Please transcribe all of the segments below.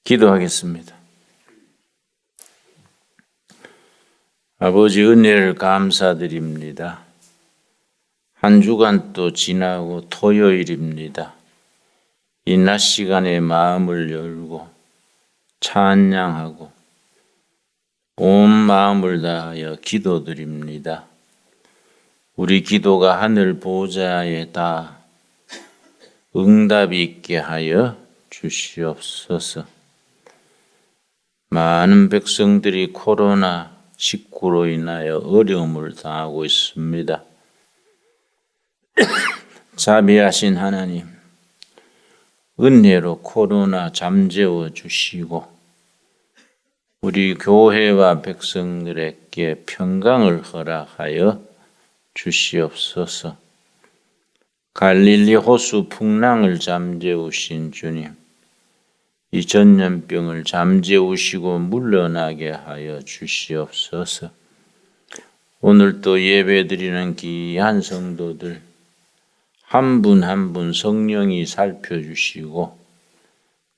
기도하겠습니다. 아버지, 은혜를 감사드립니다. 한 주간 또 지나고 토요일입니다. 이 낮 시간에 마음을 열고 찬양하고 온 마음을 다하여 기도드립니다. 우리 기도가 하늘 보좌에 다 응답이 있게 하여 주시옵소서. 많은 백성들이 코로나19로 인하여 어려움을 당하고 있습니다. 자비하신 하나님, 은혜로 코로나 잠재워 주시고 우리 교회와 백성들에게 평강을 허락하여 주시옵소서. 갈릴리 호수 풍랑을 잠재우신 주님, 이 전염병을 잠재우시고 물러나게 하여 주시옵소서. 오늘 또 예배드리는 귀한 성도들 한 분 한 분 성령이 살펴주시고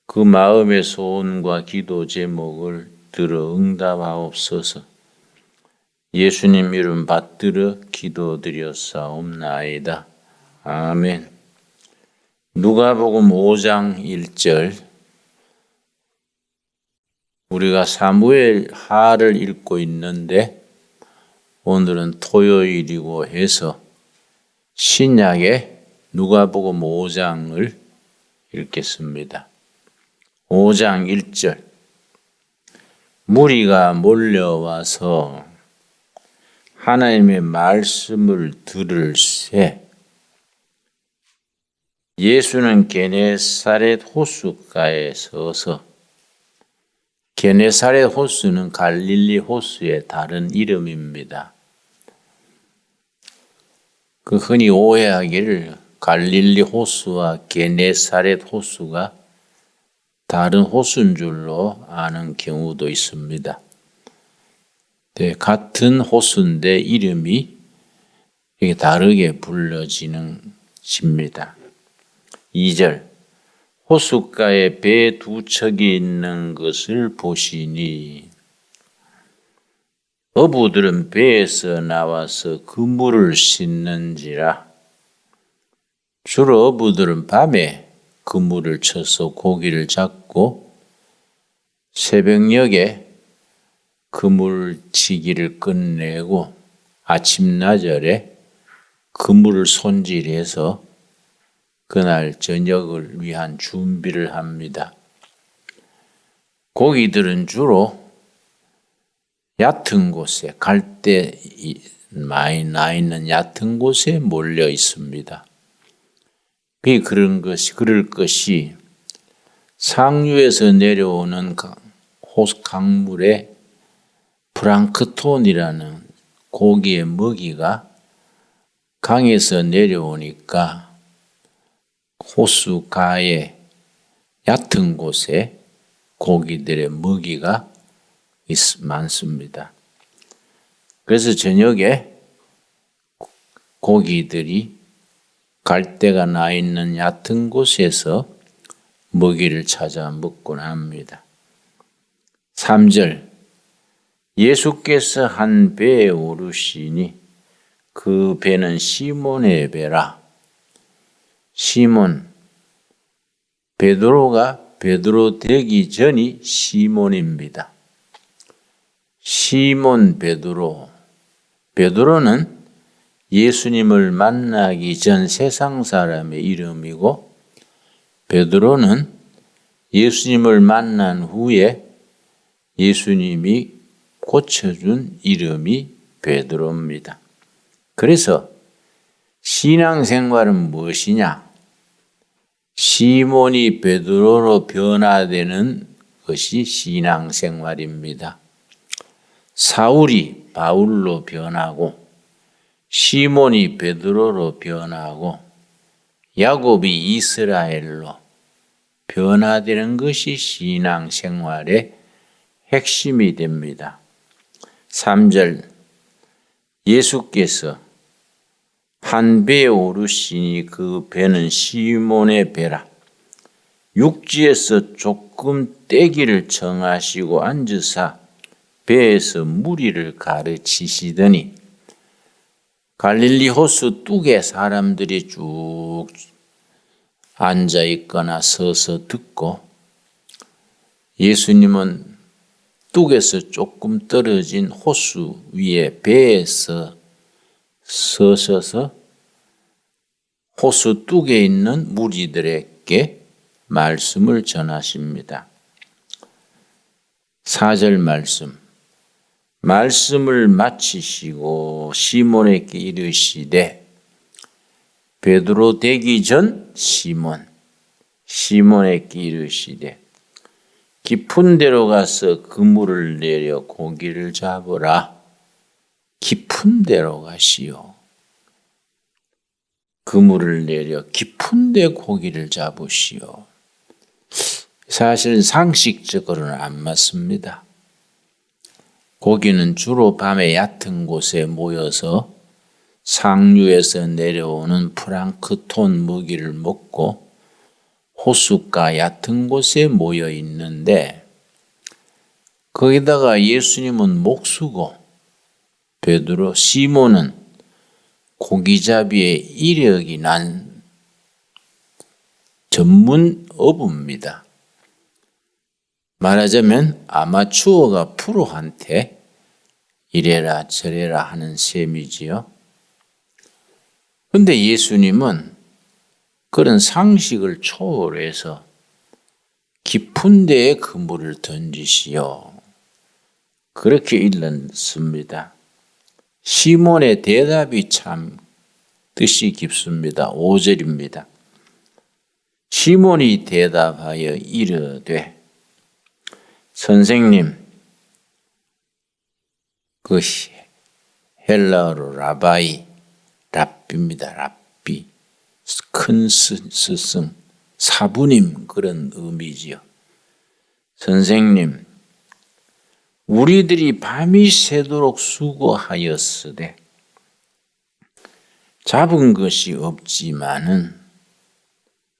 그 마음의 소원과 기도 제목을 들어 응답하옵소서. 예수님 이름 받들어 기도드렸사옵나이다. 아멘. 누가복음 5장 1절, 우리가 사무엘 하를 읽고 있는데 오늘은 토요일이고 해서 신약의 누가복음 5장을 읽겠습니다. 5장 1절, 무리가 몰려와서 하나님의 말씀을 들을새 예수는 게네사렛 호숫가에 서서, 게네사렛 호수는 갈릴리 호수의 다른 이름입니다. 흔히 오해하기를 갈릴리 호수와 게네사렛 호수가 다른 호수인 줄로 아는 경우도 있습니다. 같은 호수인데 이름이 다르게 불려지는 집니다. 2절, 호숫가에 배 두 척이 있는 것을 보시니 어부들은 배에서 나와서 그물을 씻는지라. 주로 어부들은 밤에 그물을 쳐서 고기를 잡고 새벽녘에 그물치기를 끝내고 아침나절에 그물을 손질해서 그날 저녁을 위한 준비를 합니다. 고기들은 주로 얕은 곳에, 갈대 많이 나 있는 얕은 곳에 몰려 있습니다. 그럴 것이 상류에서 내려오는 강물에 플랑크톤이라는 고기의 먹이가 강에서 내려오니까 호수 가에 얕은 곳에 고기들의 먹이가 많습니다. 그래서 저녁에 고기들이 갈대가 나 있는 얕은 곳에서 먹이를 찾아 먹곤 합니다. 3절, 예수께서 한 배에 오르시니 그 배는 시몬의 배라. 시몬, 베드로가 베드로 되기 전이 시몬입니다. 시몬 베드로. 베드로는 예수님을 만나기 전 세상 사람의 이름이고 베드로는 예수님을 만난 후에 예수님이 고쳐준 이름이 베드로입니다. 그래서 신앙생활은 무엇이냐? 시몬이 베드로로 변화되는 것이 신앙생활입니다. 사울이 바울로 변하고 시몬이 베드로로 변하고 야곱이 이스라엘로 변화되는 것이 신앙생활의 핵심이 됩니다. 3절, 예수께서 한 배에 오르시니 그 배는 시몬의 배라. 육지에서 조금 떼기를 정하시고 앉으사 배에서 무리를 가르치시더니 갈릴리 호수 뚝에 사람들이 쭉 앉아 있거나 서서 듣고 예수님은 뚝에서 조금 떨어진 호수 위에 배에서 서셔서 호수 뚝에 있는 무리들에게 말씀을 전하십니다. 4절 말씀을 마치시고 시몬에게 이르시되 베드로 되기 전 시몬에게 이르시되 깊은 데로 가서 그물을 내려 고기를 잡으라. 깊은 데로 가시오. 그물을 내려 깊은 데 고기를 잡으시오. 사실 상식적으로는 안 맞습니다. 고기는 주로 밤에 얕은 곳에 모여서 상류에서 내려오는 플랑크톤 먹이를 먹고 호숫가 얕은 곳에 모여 있는데 거기다가 예수님은 목수고 베드로, 시몬은 고기잡이의 이력이 난 전문 어부입니다. 말하자면 아마추어가 프로한테 이래라 저래라 하는 셈이지요. 그런데 예수님은 그런 상식을 초월해서 깊은 데에 그물을 던지시오. 그렇게 읽었습니다. 시몬의 대답이 참 뜻이 깊습니다. 5절입니다. 시몬이 대답하여 이르되 선생님, 그 헬라어로 랍비입니다. 랍비, 큰 스승, 사부님 그런 의미지요. 선생님, 우리들이 밤이 새도록 수고하였으되 잡은 것이 없지만은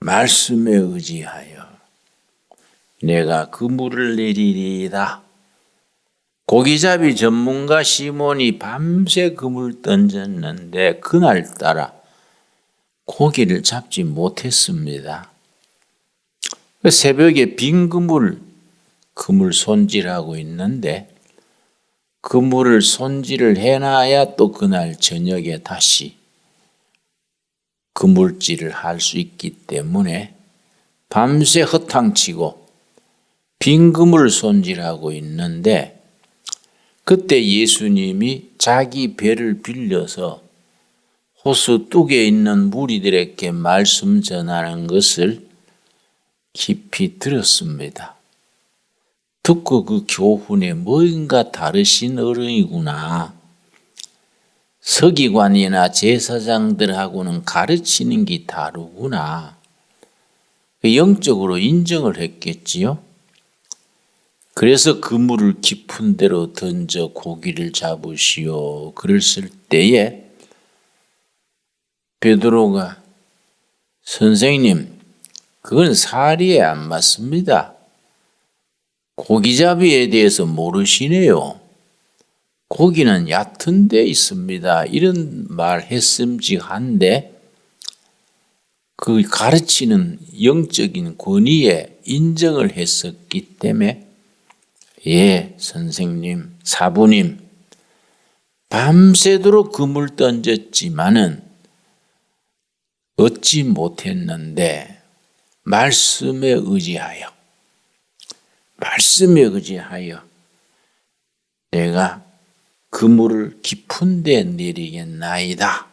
말씀에 의지하여 내가 그물을 내리리이다. 고기잡이 전문가 시몬이 밤새 그물 던졌는데 그날따라 고기를 잡지 못했습니다. 새벽에 빈 그물 손질하고 있는데 그물을 손질을 해놔야 또 그날 저녁에 다시 그물질을 할 수 있기 때문에 밤새 허탕치고 빈 그물 손질하고 있는데 그때 예수님이 자기 배를 빌려서 호수 뚝에 있는 무리들에게 말씀 전하는 것을 깊이 들었습니다. 듣고 그 교훈에 뭔가 다르신 어른이구나. 서기관이나 제사장들하고는 가르치는 게 다르구나. 영적으로 인정을 했겠지요. 그래서 그물을 깊은 데로 던져 고기를 잡으시오. 그랬을 때에 베드로가 선생님, 그건 사리에 안 맞습니다. 고기잡이에 대해서 모르시네요. 고기는 얕은 데 있습니다. 이런 말 했음직한데 그 가르치는 영적인 권위에 인정을 했었기 때문에 예, 선생님, 사부님, 밤새도록 그물 던졌지만은 얻지 못했는데 말씀에 의지하여 내가 그물을 깊은 데 내리겠나이다.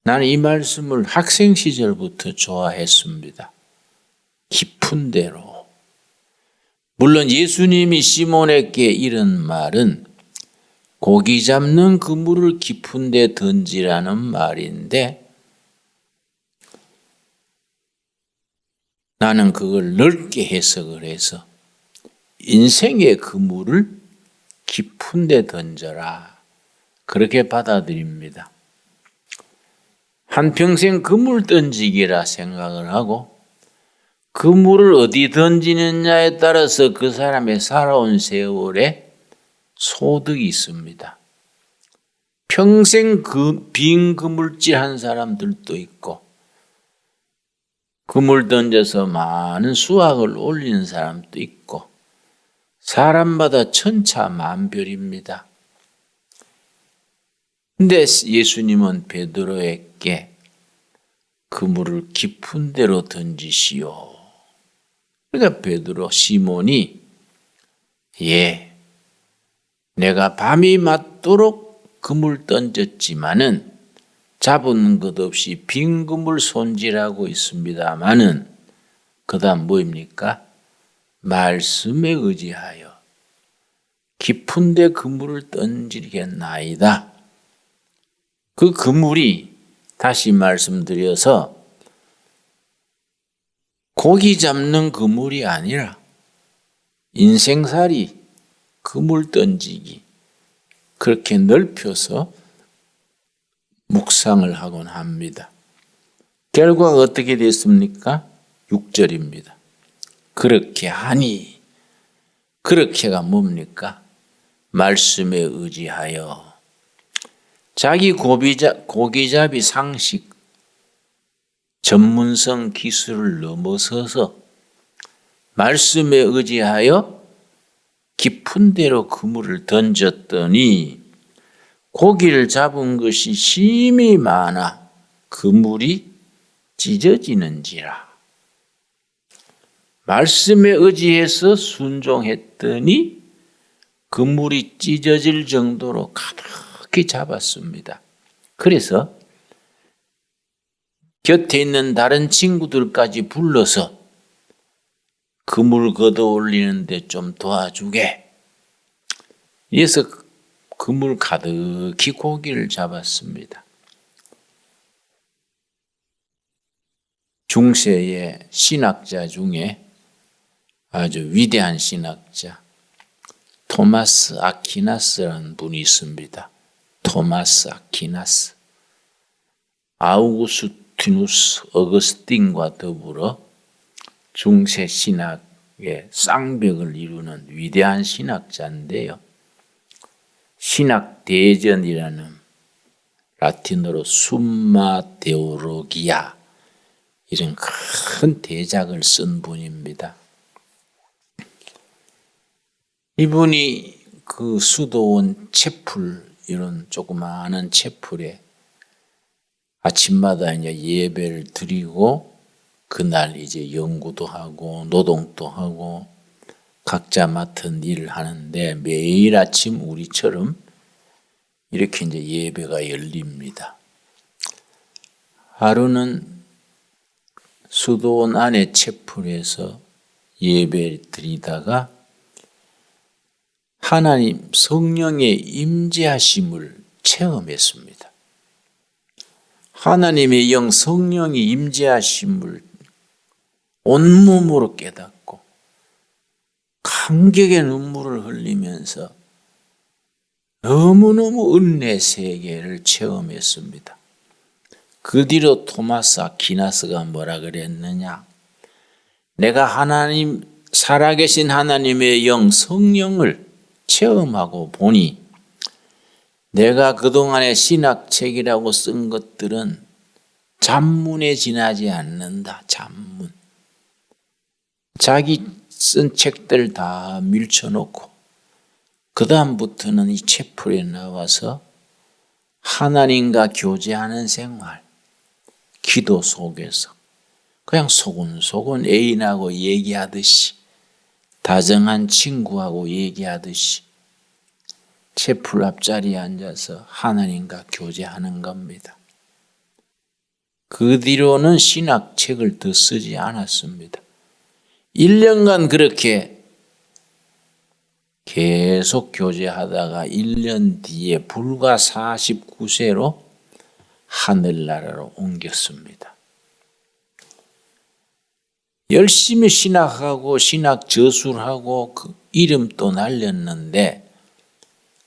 나는 이 말씀을 학생 시절부터 좋아했습니다. 깊은 데로. 물론 예수님이 시몬에게 이런 말은 고기 잡는 그물을 깊은 데 던지라는 말인데 나는 그걸 넓게 해석을 해서 인생의 그물을 깊은 데 던져라. 그렇게 받아들입니다. 한평생 그물 던지기라 생각을 하고 그물을 어디 던지느냐에 따라서 그 사람의 살아온 세월에 소득이 있습니다. 평생 빈 그물질 한 사람들도 있고 그물 던져서 많은 수확을 올리는 사람도 있고 사람마다 천차만별입니다. 근데 예수님은 베드로에게 그물을 깊은 데로 던지시오. 그러니까 베드로 시몬이 내가 밤이 맞도록 그물 던졌지만은 잡은 것 없이 빈 그물 손질하고 있습니다마는 그다음 뭐입니까? 말씀에 의지하여 깊은 데 그물을 던지겠나이다. 그 그물이 다시 말씀드려서 고기 잡는 그물이 아니라 인생살이 그물 던지기 그렇게 넓혀서 묵상을 하곤 합니다. 결과가 어떻게 됐습니까? 6절입니다. 그렇게 하니 그렇게가 뭡니까? 말씀에 의지하여 자기 고기잡이 상식 전문성 기술을 넘어서서 말씀에 의지하여 깊은 데로 그물을 던졌더니 고기를 잡은 것이 심히 많아 그물이 찢어지는지라. 말씀에 의지해서 순종했더니 그물이 찢어질 정도로 가득히 잡았습니다. 그래서 곁에 있는 다른 친구들까지 불러서 그물 걷어 올리는데 좀 도와주게. 이래서 그물 가득히 고기를 잡았습니다. 중세의 신학자 중에 아주 위대한 신학자 토마스 아퀴나스라는 분이 있습니다. 토마스 아퀴나스. 아우구스티누스 어거스틴과 더불어 중세 신학의 쌍벽을 이루는 위대한 신학자인데요. 신학 대전이라는 라틴어로 숨마 데오로기아 이런 큰 대작을 쓴 분입니다. 이분이 그 수도원 채플 이런 조그마한 채플에 아침마다 이제 예배를 드리고 그날 이제 연구도 하고 노동도 하고 각자 맡은 일을 하는데 매일 아침 우리처럼 이렇게 이제 예배가 열립니다. 하루는 수도원 안에 채플에서 예배 드리다가 하나님 성령의 임재하심을 체험했습니다. 하나님의 영 성령이 임재하심을 온몸으로 깨닫고 감격의 눈물을 흘리면서 너무너무 은혜 세계를 체험했습니다. 그 뒤로 토마스 아퀴나스가 뭐라 그랬느냐? 내가 하나님 살아계신 하나님의 영 성령을 체험하고 보니 내가 그동안에 신학책이라고 쓴 것들은 잡문에 지나지 않는다. 잡문. 자기 쓴 책들 다 밀쳐놓고 그 다음부터는 이 채플에 나와서 하나님과 교제하는 생활, 기도 속에서 그냥 소곤소곤 애인하고 얘기하듯이 다정한 친구하고 얘기하듯이 채플 앞자리에 앉아서 하나님과 교제하는 겁니다. 그 뒤로는 신학책을 더 쓰지 않았습니다. 1년간 그렇게 계속 교제하다가 1년 뒤에 불과 49세로 하늘나라로 옮겼습니다. 열심히 신학하고 신학 저술하고 그 이름도 날렸는데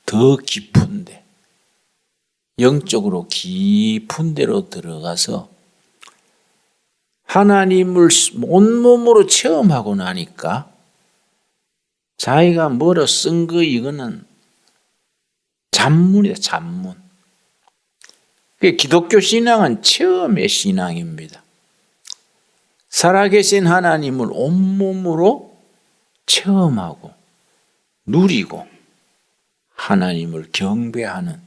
더 깊은데 영적으로 깊은 데로 들어가서 하나님을 온몸으로 체험하고 나니까 자기가 뭐로 쓴 거 이거는 잡문이다, 잡문. 기독교 신앙은 체험의 신앙입니다. 살아계신 하나님을 온몸으로 체험하고 누리고 하나님을 경배하는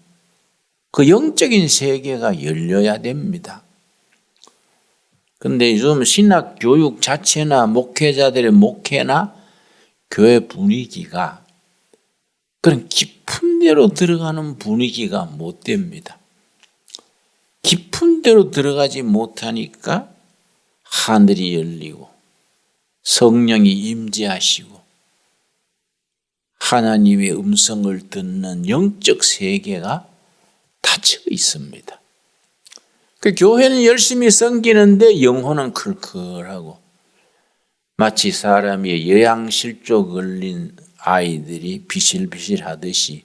그 영적인 세계가 열려야 됩니다. 그런데 요즘 신학 교육 자체나 목회자들의 목회나 교회 분위기가 그런 깊은 데로 들어가는 분위기가 못 됩니다. 깊은 데로 들어가지 못하니까 하늘이 열리고 성령이 임재하시고 하나님의 음성을 듣는 영적 세계가 닫혀 있습니다. 그 교회는 열심히 섬기는데 영혼은 클클하고 마치 사람이 영양실조 걸린 아이들이 비실비실 하듯이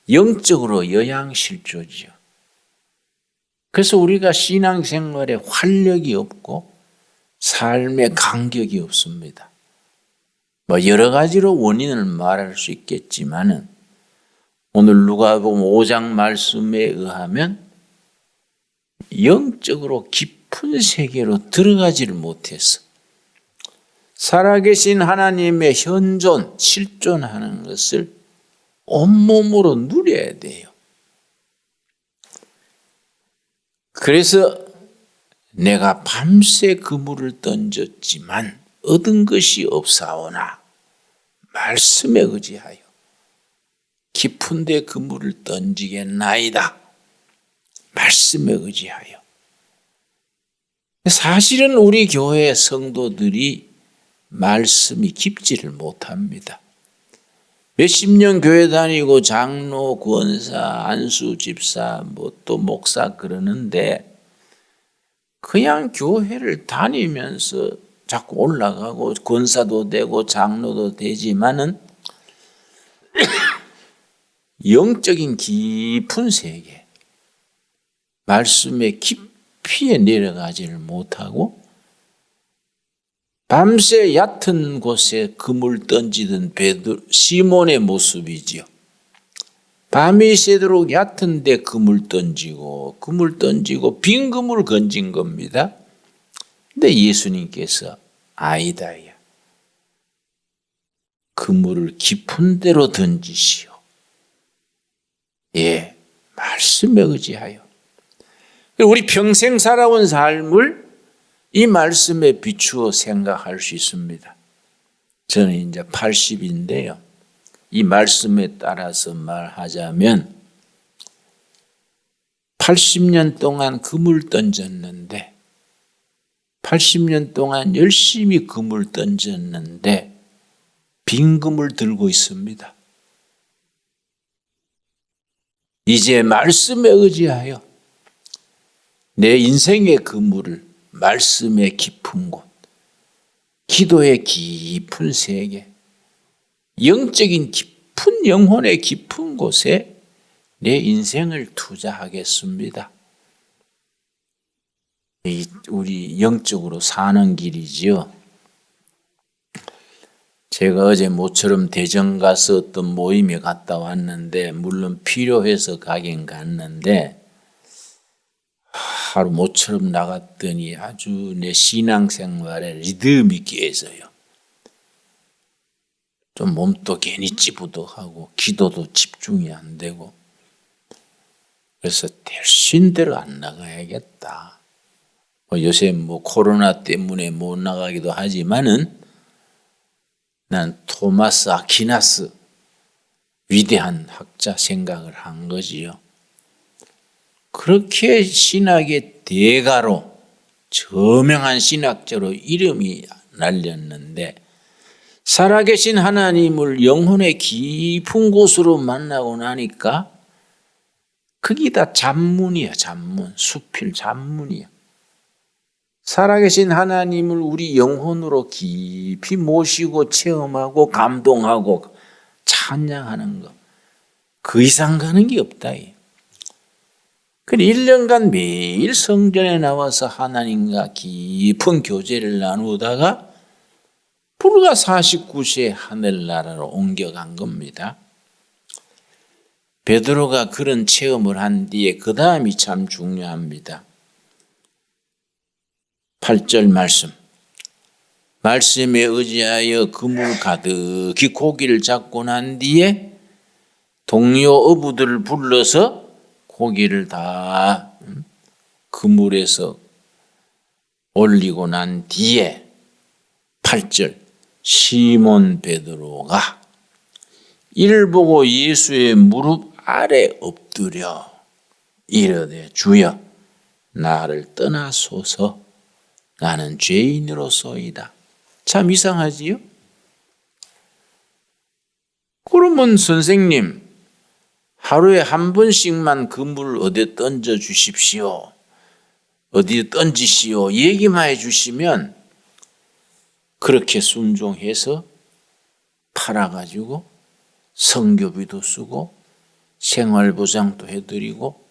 영적으로 영양실조지요. 그래서 우리가 신앙생활에 활력이 없고 삶에 간격이 없습니다. 여러 가지로 원인을 말할 수 있겠지만은 오늘 누가복음 5장 말씀에 의하면 영적으로 깊은 세계로 들어가지를 못해서 살아계신 하나님의 현존, 실존하는 것을 온몸으로 누려야 돼요. 그래서 내가 밤새 그물을 던졌지만 얻은 것이 없사오나 말씀에 의지하여 깊은 데 그물을 던지겠나이다. 말씀에 의지하여. 사실은 우리 교회 성도들이 말씀이 깊지를 못합니다. 몇십 년 교회 다니고 장로, 권사, 안수, 집사, 또 목사 그러는데 그냥 교회를 다니면서 자꾸 올라가고 권사도 되고 장로도 되지만은 영적인 깊은 세계, 말씀의 깊이에 내려가지를 못하고 밤새 얕은 곳에 그물 던지던 시몬의 모습이지요. 밤이 새도록 얕은 데 그물 던지고 빈 그물을 건진 겁니다. 근데 예수님께서 아이다야. 그물을 깊은 데로 던지시오. 예, 말씀에 의지하여. 우리 평생 살아온 삶을 이 말씀에 비추어 생각할 수 있습니다. 저는 이제 80인데요. 이 말씀에 따라서 말하자면 80년 동안 그물 던졌는데 80년 동안 열심히 그물 던졌는데 빈 그물 들고 있습니다. 이제 말씀에 의지하여 내 인생의 그물을 말씀의 깊은 곳, 기도의 깊은 세계, 영적인 깊은 영혼의 깊은 곳에 내 인생을 투자하겠습니다. 우리 영적으로 사는 길이지요. 제가 어제 모처럼 대전 가서 어떤 모임에 갔다 왔는데 물론 필요해서 가긴 갔는데 하루 모처럼 나갔더니 아주 내 신앙생활에 리듬이 깨져요. 좀 몸도 괜히 찌부덕하고 기도도 집중이 안 되고 그래서 될신대로 안 나가야겠다. 요새 코로나 때문에 못 나가기도 하지만은 난 토마스 아퀴나스 위대한 학자 생각을 한 거지요. 그렇게 신학의 대가로 저명한 신학자로 이름이 날렸는데 살아계신 하나님을 영혼의 깊은 곳으로 만나고 나니까 그게 다 잡문이야. 잡문, 수필 잡문이야. 살아계신 하나님을 우리 영혼으로 깊이 모시고 체험하고 감동하고 찬양하는 것. 그 이상 가는 게 없다. 그 1년간 매일 성전에 나와서 하나님과 깊은 교제를 나누다가 불과 49세에 하늘나라로 옮겨간 겁니다. 베드로가 그런 체험을 한 뒤에 그 다음이 참 중요합니다. 8절 말씀. 말씀에 의지하여 그물 가득히 고기를 잡고 난 뒤에 동료 어부들을 불러서 고기를 다 그물에서 올리고 난 뒤에 8절 시몬 베드로가 이를 보고 예수의 무릎 아래 엎드려 이르되 주여 나를 떠나소서 나는 죄인으로소이다. 참 이상하지요? 그러면 선생님 하루에 한 번씩만 그물을 어디에 던져 주십시오. 어디에 던지시오. 얘기만 해주시면 그렇게 순종해서 팔아가지고 성교비도 쓰고 생활보장도 해드리고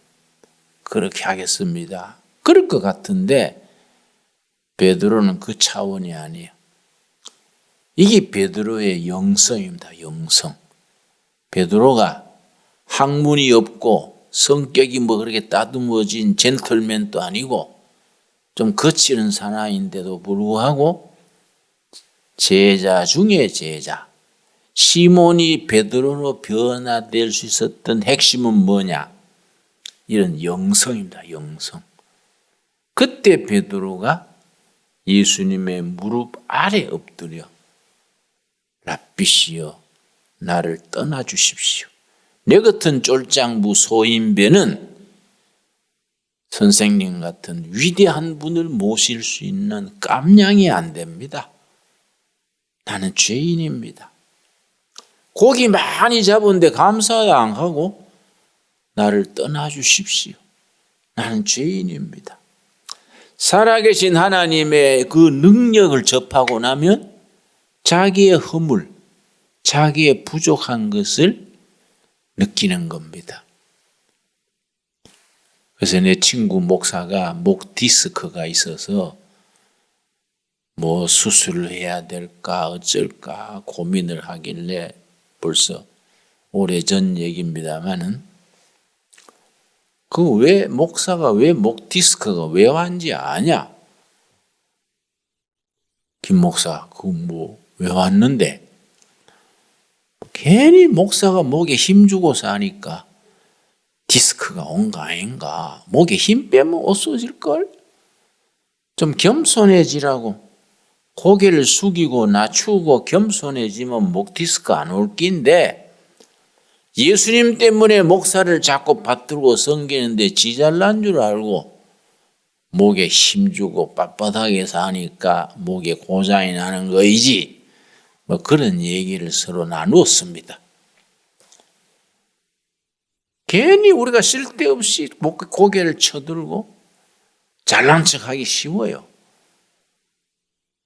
그렇게 하겠습니다. 그럴 것 같은데 베드로는 그 차원이 아니에요. 이게 베드로의 영성입니다. 영성. 베드로가 학문이 없고 성격이 뭐 그렇게 따듬어진 젠틀맨도 아니고 좀 거치는 사나이인데도 불구하고 제자 중에 제자. 시몬이 베드로로 변화될 수 있었던 핵심은 뭐냐? 이런 영성입니다. 영성. 그때 베드로가 예수님의 무릎 아래 엎드려 랍비시여 나를 떠나 주십시오. 내 같은 쫄장부 소인배는 선생님 같은 위대한 분을 모실 수 있는 깜냥이 안 됩니다. 나는 죄인입니다. 고기 많이 잡은데 감사 안 하고 나를 떠나 주십시오. 나는 죄인입니다. 살아계신 하나님의 그 능력을 접하고 나면 자기의 허물, 자기의 부족한 것을 느끼는 겁니다. 그래서 내 친구 목사가 목 디스크가 있어서 뭐 수술을 해야 될까 어쩔까 고민을 하길래 벌써 오래전 얘기입니다만은 그 왜 목사가 왜 목 디스크가 왜 왔는지 아냐? 김 목사 그 뭐 왜 왔는데? 괜히 목사가 목에 힘 주고 사니까 디스크가 온 거 아닌가? 목에 힘 빼면 없어질걸? 좀 겸손해지라고 고개를 숙이고 낮추고 겸손해지면 목 디스크 안 올 낀데 예수님 때문에 목사를 자꾸 받들고 섬기는데 지 잘난 줄 알고 목에 힘주고 빳빳하게 사니까 목에 고장이 나는 거이지. 뭐 그런 얘기를 서로 나누었습니다. 괜히 우리가 쓸데없이 고개를 쳐들고 잘난 척하기 쉬워요.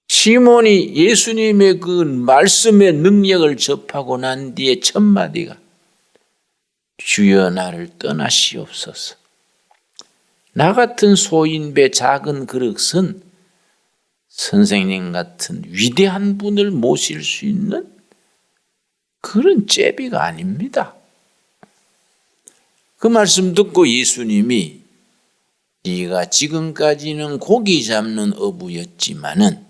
시몬이 예수님의 그 말씀의 능력을 접하고 난 뒤에 첫 마디가 주여 나를 떠나시옵소서. 나 같은 소인배 작은 그릇은 선생님 같은 위대한 분을 모실 수 있는 그런 제비가 아닙니다. 그 말씀 듣고 예수님이 네가 지금까지는 고기 잡는 어부였지만은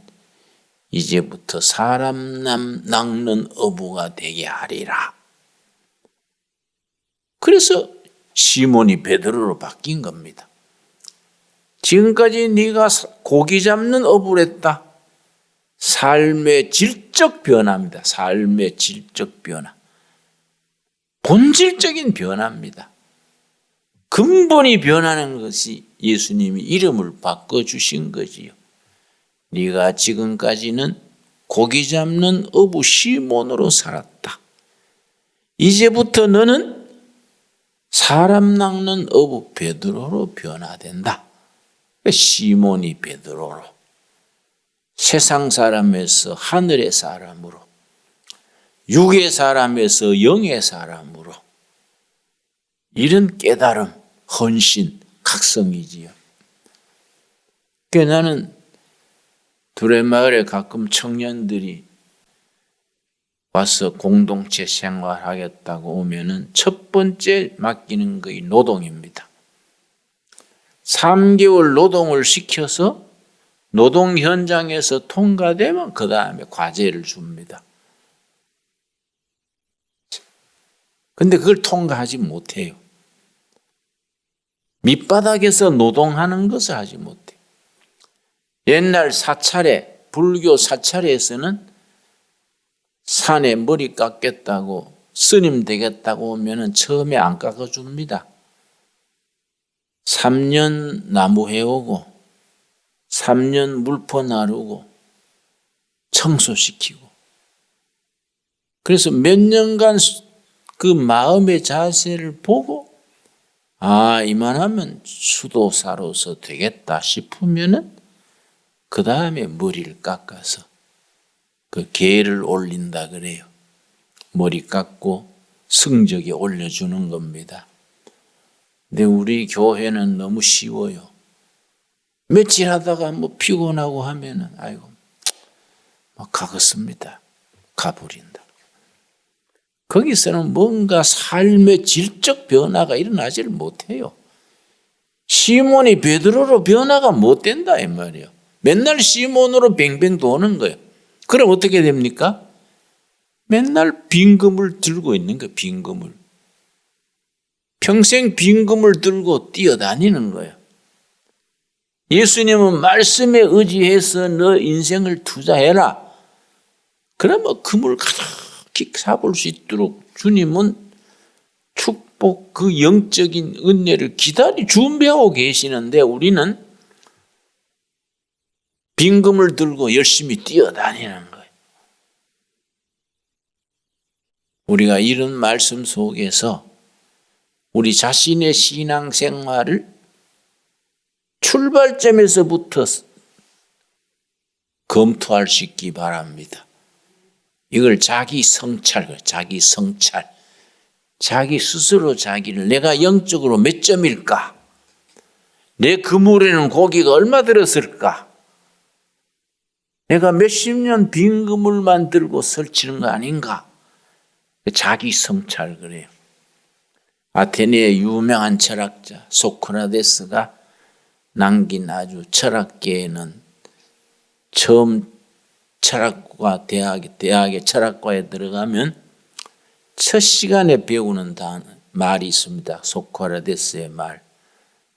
이제부터 사람 낚는 어부가 되게 하리라. 그래서 시몬이 베드로로 바뀐 겁니다. 지금까지 네가 고기 잡는 어부랬다. 삶의 질적 변화입니다. 삶의 질적 변화. 본질적인 변화입니다. 근본이 변하는 것이 예수님이 이름을 바꿔주신 거지요. 네가 지금까지는 고기 잡는 어부 시몬으로 살았다. 이제부터 너는 사람 낚는 어부 베드로로 변화된다. 시몬이 베드로로 세상 사람에서 하늘의 사람으로 육의 사람에서 영의 사람으로 이런 깨달음, 헌신, 각성이지요. 그러니까 나는 두레마을에 가끔 청년들이 와서 공동체 생활하겠다고 오면은 첫 번째 맡기는 것이 노동입니다. 3개월 노동을 시켜서 노동 현장에서 통과되면 그 다음에 과제를 줍니다. 근데 그걸 통과하지 못해요. 밑바닥에서 노동하는 것을 하지 못해요. 옛날 사찰에, 불교 사찰에서는 산에 머리 깎겠다고 스님 되겠다고 오면은 처음에 안 깎아줍니다. 3년 나무 해오고 3년 물포 나르고 청소시키고 그래서 몇 년간 그 마음의 자세를 보고 이만하면 수도사로서 되겠다 싶으면은 그 다음에 머리를 깎아서 그 계를 올린다 그래요. 머리 깎고 성적이 올려주는 겁니다. 근데 우리 교회는 너무 쉬워요. 며칠 하다가 피곤하고 하면은 가겠습니다. 가버린다. 거기서는 뭔가 삶의 질적 변화가 일어나지를 못해요. 시몬이 베드로로 변화가 못 된다 이 말이에요. 맨날 시몬으로 뱅뱅 도는 거예요. 그럼 어떻게 됩니까? 맨날 빈금을 들고 있는 거예요. 빈금을. 평생 빈금을 들고 뛰어다니는 거예요. 예수님은 말씀에 의지해서 너 인생을 투자해라. 그러면 금을 가득히 사볼 수 있도록 주님은 축복, 그 영적인 은혜를 준비하고 계시는데 우리는 빈금을 들고 열심히 뛰어다니는 거예요. 우리가 이런 말씀 속에서 우리 자신의 신앙생활을 출발점에서부터 검토할 수 있기 바랍니다. 이걸 자기 성찰. 자기 스스로 자기를 내가 영적으로 몇 점일까? 내 그물에는 고기가 얼마 들었을까? 내가 몇십 년 빈 그물만 들고 설치는 거 아닌가? 자기 성찰 그래요. 아테네의 유명한 철학자 소크라테스가 남긴 아주 철학계에는 처음 철학과 대학의 철학과에 들어가면 첫 시간에 배우는 말이 있습니다. 소크라테스의 말.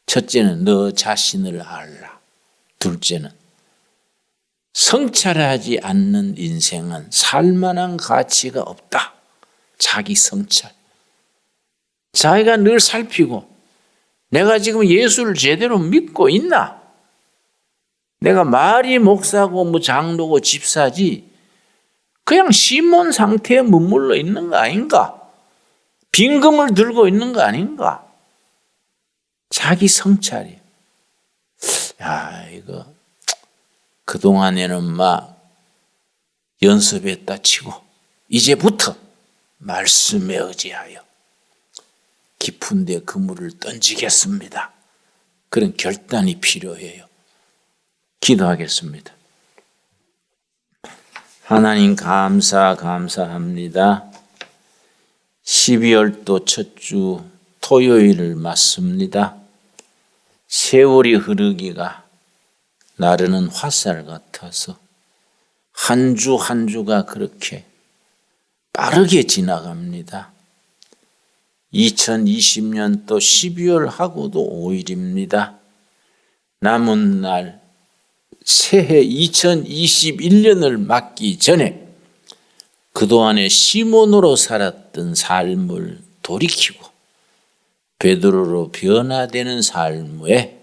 첫째는 너 자신을 알라. 둘째는 성찰하지 않는 인생은 살만한 가치가 없다. 자기 성찰. 자기가 늘 살피고 내가 지금 예수를 제대로 믿고 있나? 내가 말이 목사고 장로고 집사지 그냥 시몬 상태에 머물러 있는 거 아닌가? 빈금을 들고 있는 거 아닌가? 자기 성찰이에요. 이거 그동안에는 연습했다 치고 이제부터 말씀에 의지하여 깊은 데 그물을 던지겠습니다. 그런 결단이 필요해요. 기도하겠습니다. 하나님 감사합니다. 12월도 첫 주 토요일을 맞습니다. 세월이 흐르기가 나르는 화살 같아서 한 주 한 주가 그렇게 빠르게 지나갑니다. 2020년 또 12월하고도 5일입니다. 남은 날 새해 2021년을 맞기 전에 그동안에 시몬으로 살았던 삶을 돌이키고 베드로로 변화되는 삶에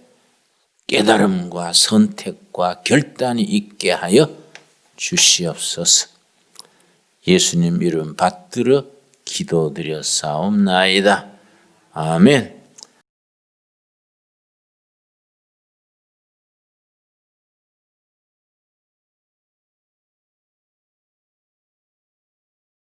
깨달음과 선택과 결단이 있게 하여 주시옵소서. 예수님 이름 받들어 기도드렸사옵나이다. 아멘.